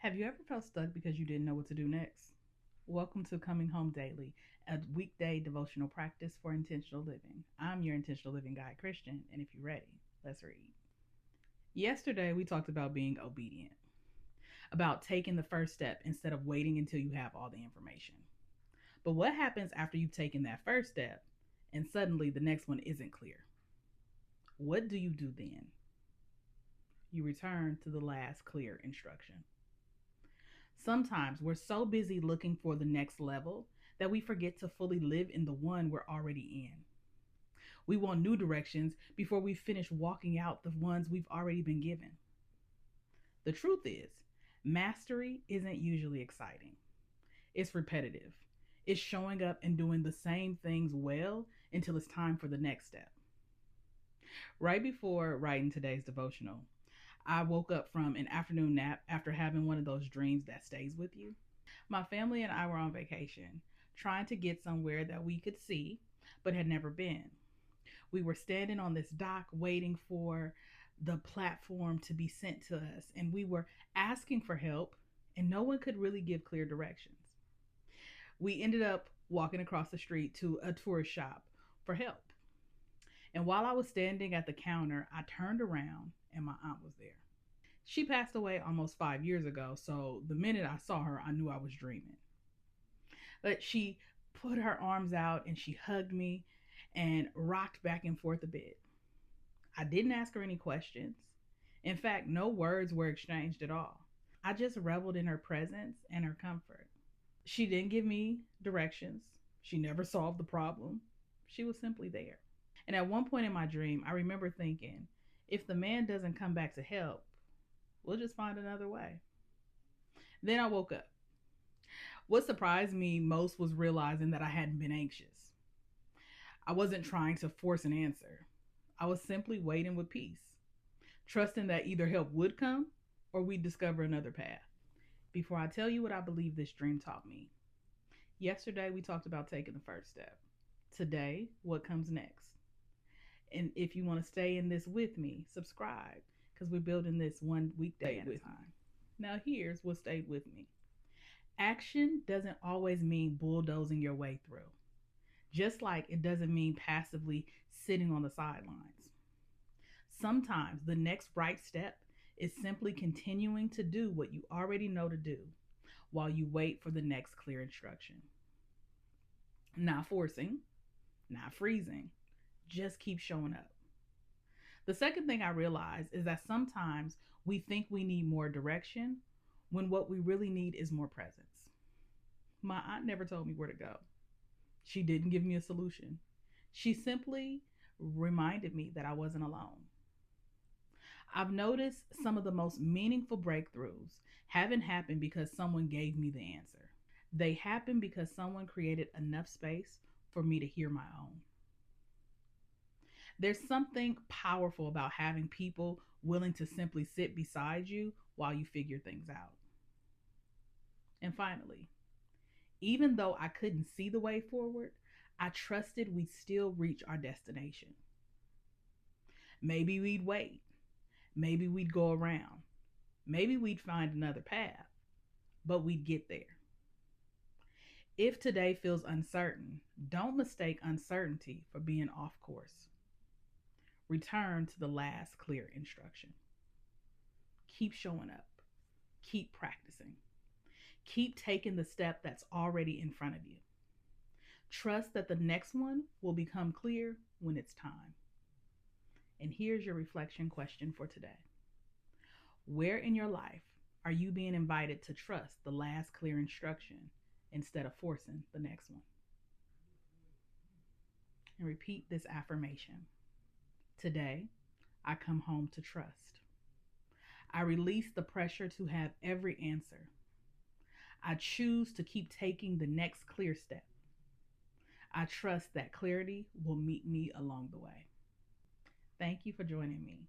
Have you ever felt stuck because you didn't know what to do next? Welcome to Coming Home Daily, a weekday devotional practice for intentional living. I'm your intentional living guide, Christian, and if you're ready, let's read. Yesterday, we talked about being obedient, about taking the first step instead of waiting until you have all the information. But what happens after you've taken that first step and suddenly the next one isn't clear? What do you do then? You return to the last clear instruction. Sometimes we're so busy looking for the next level that we forget to fully live in the one we're already in. We want new directions before we finish walking out the ones we've already been given. The truth is, mastery isn't usually exciting, it's repetitive. It's showing up and doing the same things well until it's time for the next step. Right before writing today's devotional, I woke up from an afternoon nap after having one of those dreams that stays with you. My family and I were on vacation, trying to get somewhere that we could see, but had never been. We were standing on this dock waiting for the platform to be sent to us, and we were asking for help, and no one could really give clear directions. We ended up walking across the street to a tourist shop for help. And while I was standing at the counter, I turned around and my aunt was there. She passed away almost 5 years ago, so the minute I saw her, I knew I was dreaming. But she put her arms out and she hugged me and rocked back and forth a bit. I didn't ask her any questions. In fact, no words were exchanged at all. I just reveled in her presence and her comfort. She didn't give me directions. She never solved the problem. She was simply there. And at one point in my dream, I remember thinking, if the man doesn't come back to help, we'll just find another way. Then I woke up. What surprised me most was realizing that I hadn't been anxious. I wasn't trying to force an answer. I was simply waiting with peace, trusting that either help would come or we'd discover another path. Before I tell you what I believe this dream taught me, yesterday we talked about taking the first step. Today, what comes next? And if you want to stay in this with me, subscribe because we're building this one weekday at a time. Now, here's what stayed with me. Action doesn't always mean bulldozing your way through, just like it doesn't mean passively sitting on the sidelines. Sometimes the next right step is simply continuing to do what you already know to do while you wait for the next clear instruction. Not forcing, not freezing, just keep showing up. The second thing I realized is that sometimes we think we need more direction when what we really need is more presence. My aunt never told me where to go. She didn't give me a solution. She simply reminded me that I wasn't alone. I've noticed some of the most meaningful breakthroughs haven't happened because someone gave me the answer. They happened because someone created enough space for me to hear my own. There's something powerful about having people willing to simply sit beside you while you figure things out. And finally, even though I couldn't see the way forward, I trusted we'd still reach our destination. Maybe we'd wait. Maybe we'd go around. Maybe we'd find another path, but we'd get there. If today feels uncertain, don't mistake uncertainty for being off course. Return to the last clear instruction. Keep showing up. Keep practicing. Keep taking the step that's already in front of you. Trust that the next one will become clear when it's time. And here's your reflection question for today. Where in your life are you being invited to trust the last clear instruction instead of forcing the next one? And repeat this affirmation. Today, I come home to trust. I release the pressure to have every answer. I choose to keep taking the next clear step. I trust that clarity will meet me along the way. Thank you for joining me.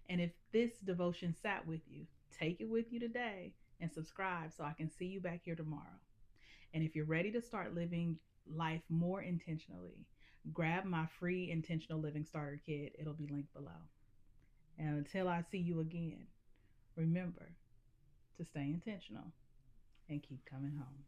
And if this devotion sat with you, take it with you today and subscribe so I can see you back here tomorrow. And if you're ready to start living life more intentionally, grab my free intentional living starter kit. It'll be linked below. And until I see you again, remember, to stay intentional and keep coming home.